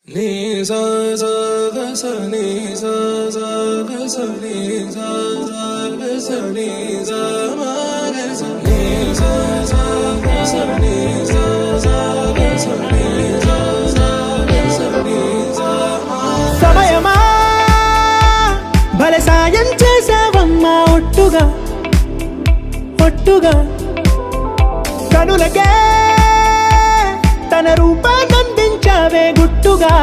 నీ సా సా గ స నీ సా సా గ స నీ సా సా గ స నీ సా మా గ స నీ సా సా గ స నీ సా సా గ స నీ సా సా గ స నీ సా మా. సమయమా భలే సాయం చేసావమ్మా ఒట్టుగా ఒట్టుగా కనులకే తన రూపాన్నందించావే గుట్టుగా.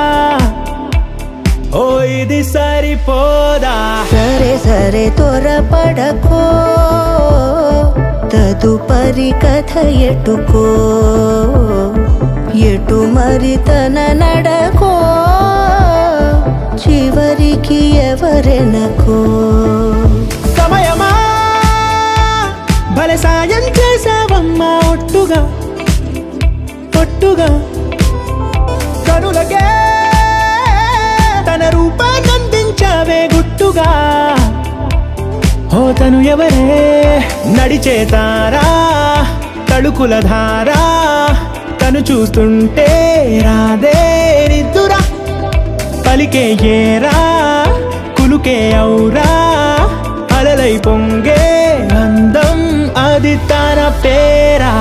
ఓ ఇది సరిపోదా? సరే సరే త్వరపడకో, తదుపరి కథ ఎటుకో, ఎటు మరి తన నడకో, చివరికి ఎవరెనకో. సమయమా భలే సాయం చేసావమ్మా ఒట్టుగా ఒట్టుగా కనులకే తన రూపాన్నందించావే గుట్టుగా. ఓ తను ఎవరే నడిచే తారా తళుకుల ధారా, తను చూస్తుంటే రాదే నిద్దురా, పలికే ఏరా కులుకే ఔరా, అలలై పొంగే అందం అది తన పేరా.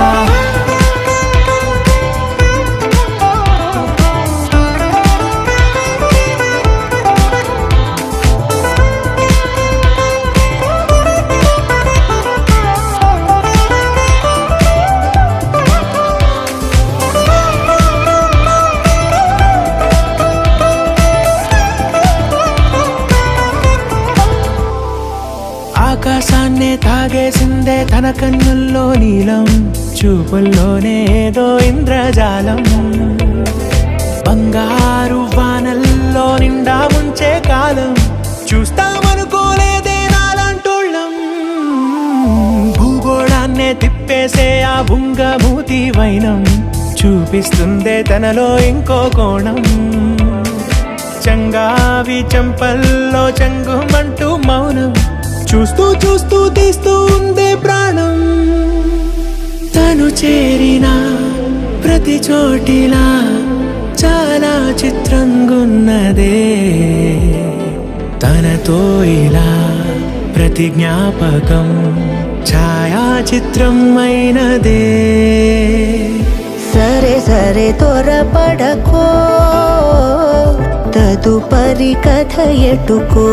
ఆకాశాన్నే తాగేసిందే తన కన్నుల్లో నీలం, చూపుల్లోనే ఏదో ఇంద్రజాలం, బంగారు వానల్లో నిండా ఉంచే కాలం, చూస్తామనుకోలేదే నాలాంటోళ్ళం. భూగోళాన్నే తిప్పేసే ఆ బుంగమూతి వైనం, చూపిస్తుందే తనలో ఇంకో కోణం, చంగావి చంపల్లో చంగుమంటూ మౌనం, చూస్తూ చూస్తూ తీస్తూ ఉందే ప్రాణం. తను చేరిన ప్రతి చోటిలా చాలా చిత్రంగున్నదే, తనతో ఇలా ప్రతి జ్ఞాపకం ఛాయాచిత్రం అయినదే. సరే సరే త్వరపడకో, తదుపరి కథ ఎటుకో,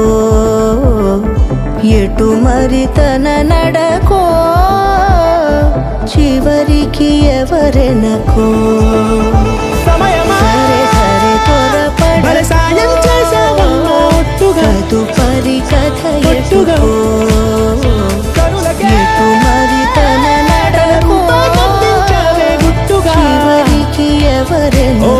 ఎటు మరి తన నడకో, చివరికి ఎవరెనకో. సమయమా సరే సరే భలే సాయం చేసావమ్మా ఒట్టుగా తదుపరి కథ ఒట్టుగా ఎటుకో, కనులకే ఎటు మరి తన నడకో, రూపాన్నందించావే గుట్టుగా. చివరికి ఎవరెనకో.